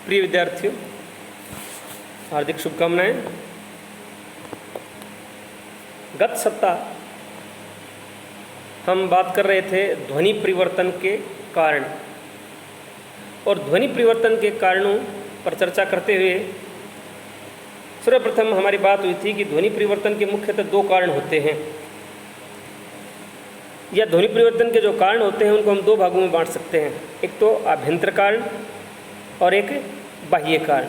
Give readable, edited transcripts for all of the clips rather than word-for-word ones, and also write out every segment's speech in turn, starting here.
प्रिय विद्यार्थियों, हार्दिक शुभकामनाएं। गत सप्ताह हम बात कर रहे थे ध्वनि परिवर्तन के कारण, और ध्वनि परिवर्तन के कारणों पर चर्चा करते हुए सर्वप्रथम हमारी बात हुई थी कि ध्वनि परिवर्तन के मुख्यतः दो कारण होते हैं, या ध्वनि परिवर्तन के जो कारण होते हैं उनको हम दो भागों में बांट सकते हैं। एक तो आभ्यंतर कारण और एक बाह्य कारण।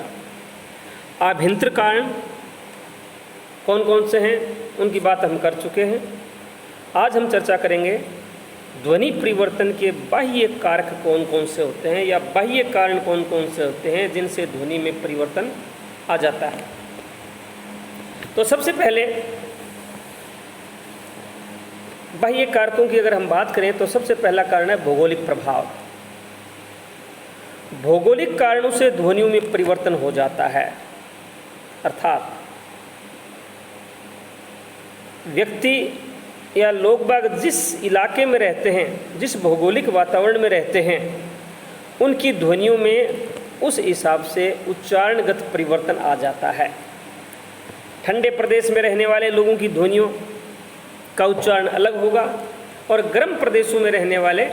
आभ्यंतर कारण कौन कौन से हैं उनकी बात हम कर चुके हैं। आज हम चर्चा करेंगे ध्वनि परिवर्तन के बाह्य कारक कौन कौन से होते हैं, या बाह्य कारण कौन कौन से होते हैं जिनसे ध्वनि में परिवर्तन आ जाता है। तो सबसे पहले बाह्य कारकों की अगर हम बात करें तो सबसे पहला कारण है भौगोलिक प्रभाव। भौगोलिक कारणों से ध्वनियों में परिवर्तन हो जाता है, अर्थात व्यक्ति या लोग बाग जिस इलाके में रहते हैं, जिस भौगोलिक वातावरण में रहते हैं, उनकी ध्वनियों में उस हिसाब से उच्चारणगत परिवर्तन आ जाता है। ठंडे प्रदेश में रहने वाले लोगों की ध्वनियों का उच्चारण अलग होगा, और गर्म प्रदेशों में रहने वाले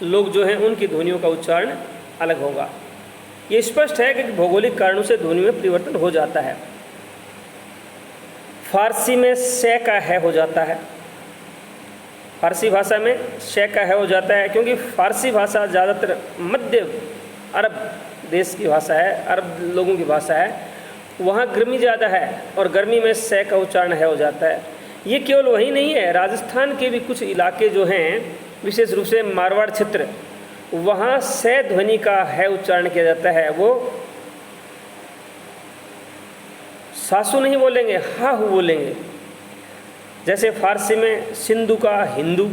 लोग जो हैं उनकी ध्वनियों का उच्चारण अलग होगा। ये स्पष्ट है कि भौगोलिक कारणों से ध्वनि में परिवर्तन हो जाता है। फारसी में से का है हो जाता है, फारसी भाषा में से का है हो जाता है, क्योंकि फारसी भाषा ज़्यादातर मध्य अरब देश की भाषा है, अरब लोगों की भाषा है। वहाँ गर्मी ज़्यादा है और गर्मी में से का उच्चारण है हो जाता है। ये केवल वही नहीं है, राजस्थान के भी कुछ इलाके जो हैं, विशेष रूप से मारवाड़ क्षेत्र, वहाँ से ध्वनि का है उच्चारण किया जाता है। वो सासू नहीं बोलेंगे, हा हु बोलेंगे। जैसे फारसी में सिंधु का हिंदू,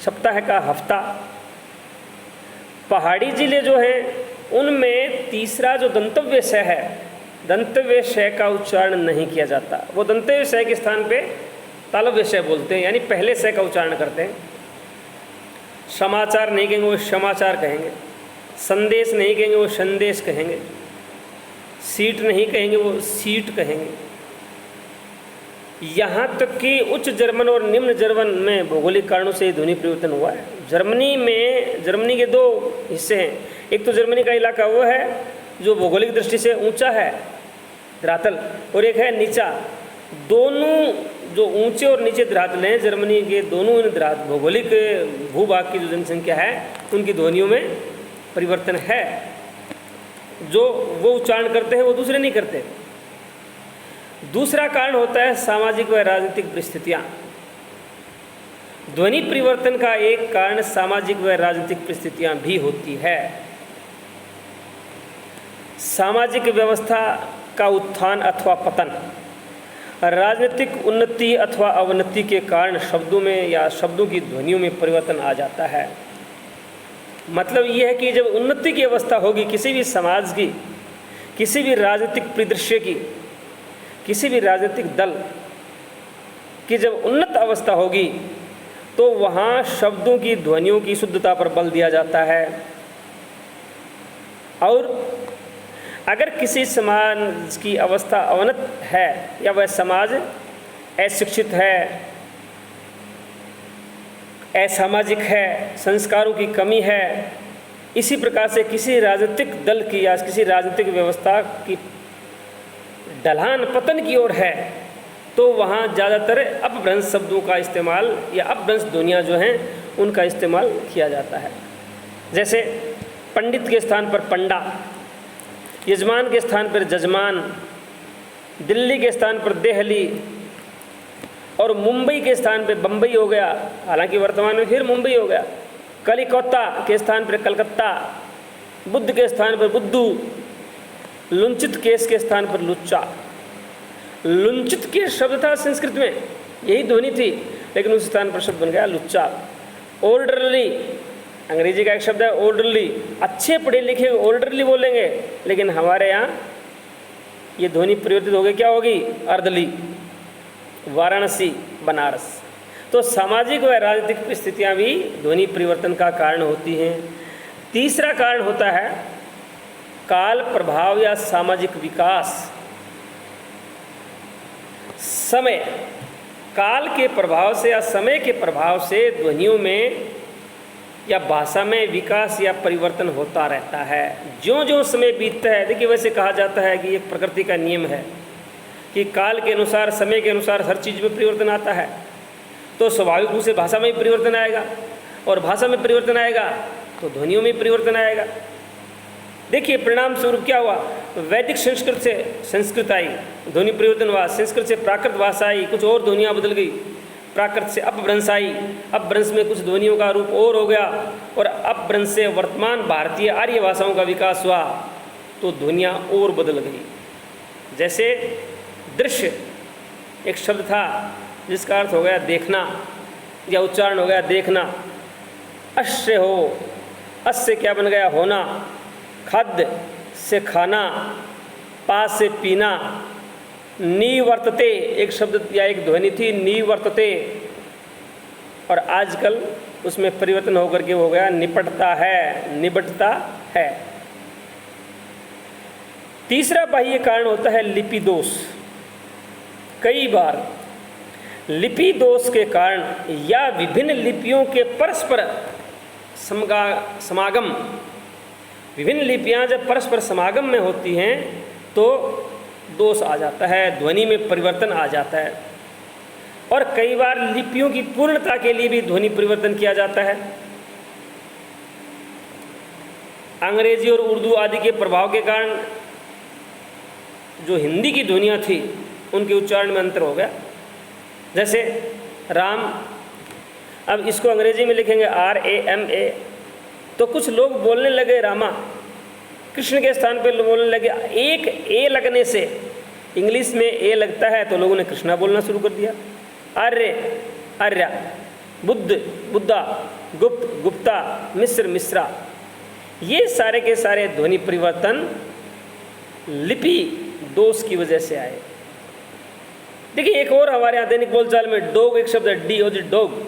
सप्ताह का हफ्ता। पहाड़ी जिले जो हैं उनमें तीसरा जो दंतव्य स है, दंतव्य स का उच्चारण नहीं किया जाता। वो दंतव्य स के स्थान पे तालव्य स बोलते हैं, यानी पहले स का उच्चारण करते हैं। समाचार नहीं कहेंगे, वो समाचार कहेंगे। संदेश नहीं कहेंगे, वो संदेश कहेंगे। सीट नहीं कहेंगे, वो सीट कहेंगे। यहाँ तक कि उच्च जर्मन और निम्न जर्मन में भौगोलिक कारणों से ध्वनि परिवर्तन हुआ है। जर्मनी के दो हिस्से हैं। एक तो जर्मनी का इलाका वो है जो भौगोलिक दृष्टि से ऊंचा है, धरातल, और एक है नीचा। दोनों जो ऊंचे और नीचे धरातल हैं जर्मनी के, दोनों भौगोलिक भूभाग की जो जनसंख्या है उनकी ध्वनियों में परिवर्तन है। जो वो उच्चारण करते हैं वो दूसरे नहीं करते। दूसरा कारण होता है सामाजिक व राजनीतिक परिस्थितियाँ। ध्वनि परिवर्तन का एक कारण सामाजिक व राजनीतिक परिस्थितियाँ भी होती है। सामाजिक व्यवस्था का उत्थान अथवा पतन, राजनीतिक उन्नति अथवा अवनति के कारण शब्दों में या शब्दों की ध्वनियों में परिवर्तन आ जाता है। मतलब ये है कि जब उन्नति की अवस्था होगी किसी भी समाज की, किसी भी राजनीतिक परिदृश्य की, किसी भी राजनीतिक दल की जब उन्नत अवस्था होगी तो वहाँ शब्दों की ध्वनियों की शुद्धता पर बल दिया जाता है। और अगर किसी समाज की अवस्था अवनत है या वह समाज अशिक्षित है, असामाजिक है, संस्कारों की कमी है, इसी प्रकार से किसी राजनीतिक दल की या किसी राजनीतिक व्यवस्था की ढलान पतन की ओर है, तो वहाँ ज़्यादातर अपभ्रंश शब्दों का इस्तेमाल या अपभ्रंश ध्वनियाँ जो हैं उनका इस्तेमाल किया जाता है। जैसे पंडित के स्थान पर पंडा, यजमान के स्थान पर जजमान, दिल्ली के स्थान पर देहली, और मुंबई के स्थान पर बम्बई हो गया, हालांकि वर्तमान में फिर मुंबई हो गया। कलिकत्ता के स्थान पर कलकत्ता, बुद्ध के स्थान पर बुद्धू, लुंचित केस के स्थान पर लुच्चा। लुंचित के शब्द था संस्कृत में, यही ध्वनि थी, लेकिन उस स्थान पर शब्द बन गया लुच्चा। ओल्डरली, अंग्रेजी का एक शब्द है ओल्डरली, अच्छे पढ़े लिखे ओल्डरली बोलेंगे, लेकिन हमारे यहाँ ये ध्वनि परिवर्तित हो गई, क्या होगी, अर्दली, वाराणसी, बनारस। तो सामाजिक व राजनीतिक परिस्थितियाँ भी ध्वनि परिवर्तन का कारण होती हैं। तीसरा कारण होता है काल प्रभाव या सामाजिक विकास, समय, काल के प्रभाव से या समय के प्रभाव से ध्वनियों में या भाषा में विकास या परिवर्तन होता रहता है ज्यों ज्यों समय बीतता है। देखिए, वैसे कहा जाता है कि एक प्रकृति का नियम है कि काल के अनुसार, समय के अनुसार हर चीज़ में परिवर्तन आता है, तो स्वाभाविक रूप से भाषा में भी परिवर्तन आएगा, और भाषा में परिवर्तन आएगा तो ध्वनियों में परिवर्तन आएगा। देखिए, परिणाम स्वरूप क्या हुआ, वैदिक संस्कृत से संस्कृत आई, ध्वनि परिवर्तन हुआ, संस्कृत से प्राकृत भाषा आई, कुछ और ध्वनियाँ बदल गई, प्राकृत से अपभ्रंश आई, अपभ्रंश में कुछ ध्वनियों का रूप और हो गया, और अपभ्रंश से वर्तमान भारतीय आर्य भाषाओं का विकास हुआ, तो ध्वनियाँ और बदल गई। जैसे दृश्य एक शब्द था जिसका अर्थ हो गया देखना, या उच्चारण हो गया देखना, अश्य हो, अस्य क्या बन गया होना, खाद्य से खाना, पास से पीना, निवर्तते एक शब्द या एक ध्वनि थी निवर्तते, और आजकल उसमें परिवर्तन होकर के हो गया निपटता है, निबटता है। तीसरा बाह्य कारण होता है लिपि दोष। कई बार लिपि दोष के कारण या विभिन्न लिपियों के परस्पर समागम, विभिन्न लिपियां जब परस्पर समागम में होती हैं तो दोष आ जाता है, ध्वनि में परिवर्तन आ जाता है। और कई बार लिपियों की पूर्णता के लिए भी ध्वनि परिवर्तन किया जाता है। अंग्रेजी और उर्दू आदि के प्रभाव के कारण जो हिंदी की ध्वनियाँ थी उनके उच्चारण में अंतर हो गया। जैसे राम, अब इसको अंग्रेजी में लिखेंगे RAMA, तो कुछ लोग बोलने लगे रामा, कृष्ण के स्थान पर बोलने लगे। एक ए लगने से, इंग्लिश में ए लगता है तो लोगों ने कृष्णा बोलना शुरू कर दिया। आर्य, आर्या, बुद्ध, बुद्धा, गुप्त, गुप्ता, मिस्र, मिश्रा। ये सारे के सारे ध्वनि परिवर्तन लिपि दोष की वजह से आए। देखिए, एक और हमारे आधुनिक बोलचाल में डॉग एक शब्द है, DOG डॉग,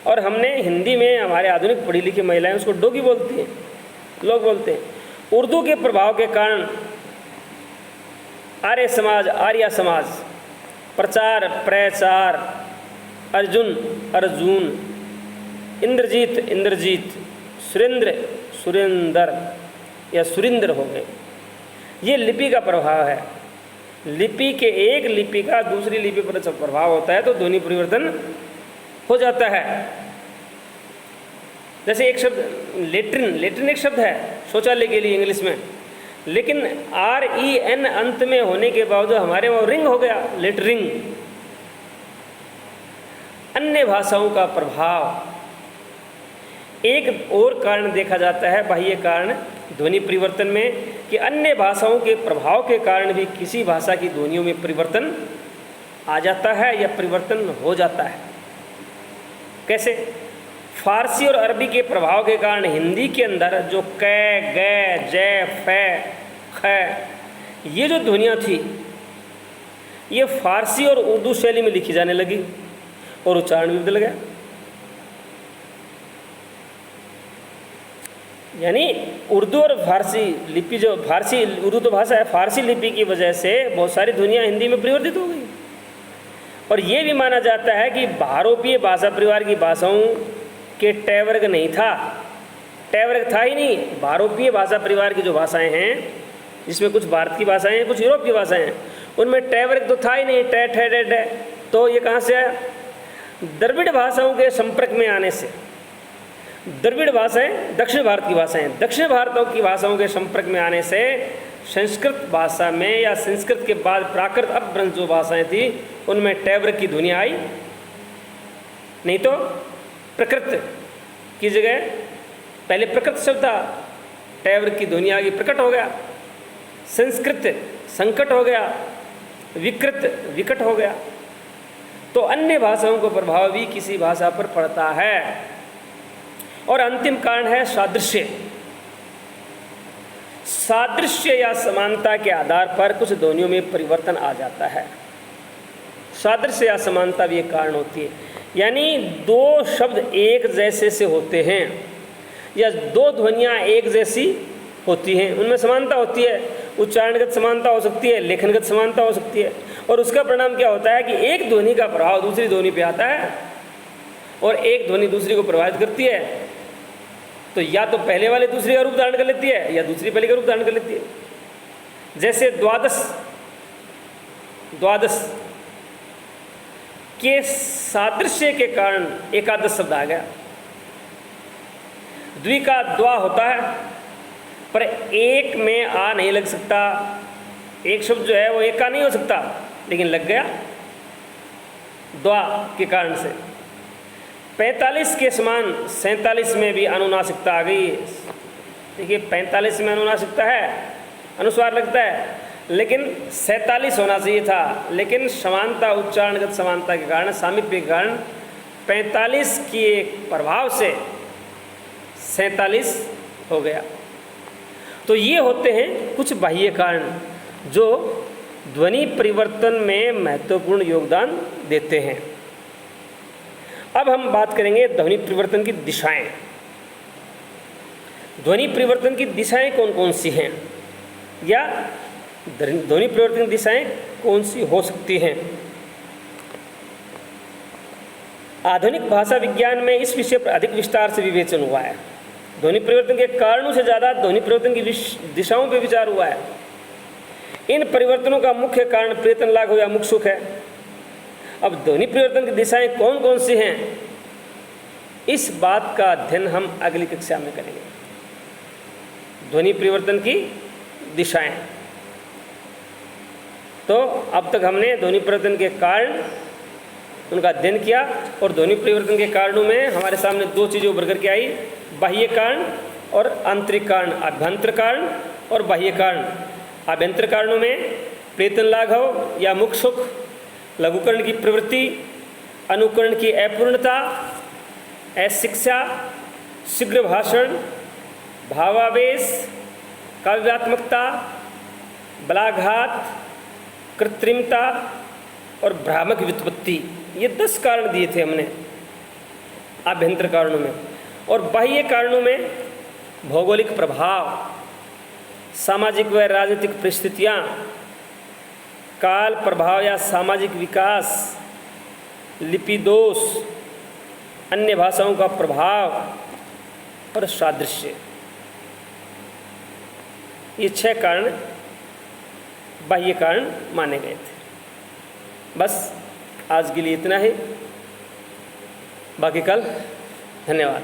और हमने हिंदी में हमारे आधुनिक पढ़ी लिखी महिलाएं उसको डोगी बोलती हैं, लोग बोलते हैं। उर्दू के प्रभाव के कारण आर्य समाज, आर्या समाज, प्रचार, प्रचार, अर्जुन, अर्जुन, इंद्रजीत, इंद्रजीत, सुरेंद्र, सुरेंदर या सुरिंदर हो गए। ये लिपि का प्रभाव है। लिपि के एक लिपि का दूसरी लिपि पर जब प्रभाव होता है तो ध्वनि परिवर्तन हो जाता है। जैसे एक शब्द लेट्रिन, लेट्रिन एक शब्द है शौचालय के लिए इंग्लिश में, लेकिन REN अंत में होने के बावजूद हमारे वहाँ रिंग हो गया, लेटरिंग। अन्य भाषाओं का प्रभाव। एक और कारण देखा जाता है बाह्य कारण ध्वनि परिवर्तन में, कि अन्य भाषाओं के प्रभाव के कारण भी किसी भाषा की ध्वनियों में परिवर्तन आ जाता है या परिवर्तन हो जाता है। कैसे? फारसी और अरबी के प्रभाव के कारण हिंदी के अंदर जो कै, गे, जय, फै, ख, ये जो ध्वनियाँ थी ये फारसी और उर्दू शैली में लिखी जाने लगी और उच्चारण भी बदल गया। यानी उर्दू और फारसी लिपि, जो फारसी, उर्दू तो भाषा है, फारसी लिपि की वजह से बहुत सारी ध्वनियाँ हिंदी में परिवर्तित हो गई। और ये भी माना जाता है कि भारतीय भाषा परिवार की भाषाओं के टय वर्ग नहीं था, टय वर्ग था ही नहीं। भारतीय भाषा परिवार की जो भाषाएं हैं, जिसमें कुछ भारत की भाषाएं हैं, कुछ यूरोप की भाषाएं हैं, उनमें टय वर्ग तो था ही नहीं, टय, ठय, डे, डे। तो ये कहाँ से आया? द्रविड़ भाषाओं के संपर्क में आने से। द्रविड़ भाषाएं दक्षिण भारत की भाषाएं, दक्षिण भारत की भाषाओं के संपर्क में आने से संस्कृत भाषा में या संस्कृत के बाद प्राकृत अपभ्रंश जो भाषाएं थी उनमें टय वर्ग की ध्वनि आई। नहीं तो प्रकृत की जगह पहले प्रकृत शब्द था, टय वर्ग की ध्वनि आ गई, प्रकट हो गया। संस्कृत संकट हो गया, विकृत विकट हो गया। तो अन्य भाषाओं का प्रभाव भी किसी भाषा पर पड़ता है। और अंतिम कारण है सादृश्य। सादृश्य या समानता के आधार पर कुछ ध्वनियों में परिवर्तन आ जाता है। सादृश्य या समानता भी एक कारण होती है। यानी दो शब्द एक जैसे से होते हैं या दो ध्वनियाँ एक जैसी होती हैं, उनमें समानता होती है। उच्चारणगत समानता हो सकती है, लेखनगत समानता हो सकती है, और उसका परिणाम क्या होता है कि एक ध्वनि का प्रभाव दूसरी ध्वनि पे आता है और एक ध्वनि दूसरी को प्रभावित करती है। तो या तो पहले वाले दूसरे का रूप धारण कर लेती है या दूसरी पहले का रूप धारण कर लेती है। जैसे द्वादश के सादृश्य के कारण एकादश शब्द आ गया। द्वि का द्वा होता है, पर एक में आ नहीं लग सकता। एक शब्द जो है वो एक का नहीं हो सकता, लेकिन लग गया द्वा के कारण से। 45 के समान 47 में भी अनुनासिकता आ गई। देखिए 45 में अनुनासिकता है, अनुस्वार लगता है, लेकिन 47 होना चाहिए था, लेकिन समानता, उच्चारणगत समानता के कारण, सामीप्य के कारण 45 के प्रभाव से 47 हो गया। तो ये होते हैं कुछ बाह्य कारण जो ध्वनि परिवर्तन में महत्वपूर्ण योगदान देते हैं। अब हम बात करेंगे ध्वनि परिवर्तन की दिशाएं। ध्वनि परिवर्तन की दिशाएं कौन कौन सी हैं, या ध्वनि परिवर्तन की दिशाएं कौन सी हो सकती हैं। आधुनिक भाषा विज्ञान में इस विषय पर अधिक विस्तार से विवेचन हुआ है। ध्वनि परिवर्तन के कारणों से ज़्यादा ध्वनि परिवर्तन की दिशाओं पर विचार हुआ है। इन परिवर्तनों का मुख्य कारण प्रेतन लाघव या मुख सुख है। अब ध्वनि परिवर्तन की दिशाएं कौन कौन सी हैं, इस बात का अध्ययन हम अगली कक्षा में करेंगे। ध्वनि परिवर्तन की दिशाएं। तो अब तक हमने ध्वनि परिवर्तन के कारण, उनका अध्ययन किया, और ध्वनि परिवर्तन के कारणों में हमारे सामने दो चीज़ें उभर करके आई, बाह्य कारण और आंतरिक कारण, अभ्यंतर कारण और बाह्य कारण। अभ्यंतर कारणों में प्रेतन लाघव या मुख सुख, लघुकरण की प्रवृत्ति, अनुकरण की अपूर्णता, अशिक्षा, शीघ्र भाषण, भावावेश, काव्यात्मकता, बलाघात, कृत्रिमता और भ्रामक व्युत्पत्ति, ये 10 कारण दिए थे हमने आभ्यंतर कारणों में। और बाह्य कारणों में भौगोलिक प्रभाव, सामाजिक व राजनीतिक परिस्थितियाँ, काल प्रभाव या सामाजिक विकास, लिपि दोष, अन्य भाषाओं का प्रभाव और सादृश्य, ये 6 कारण बाह्य कारण माने गए थे। बस आज के लिए इतना ही, बाकी कल। धन्यवाद।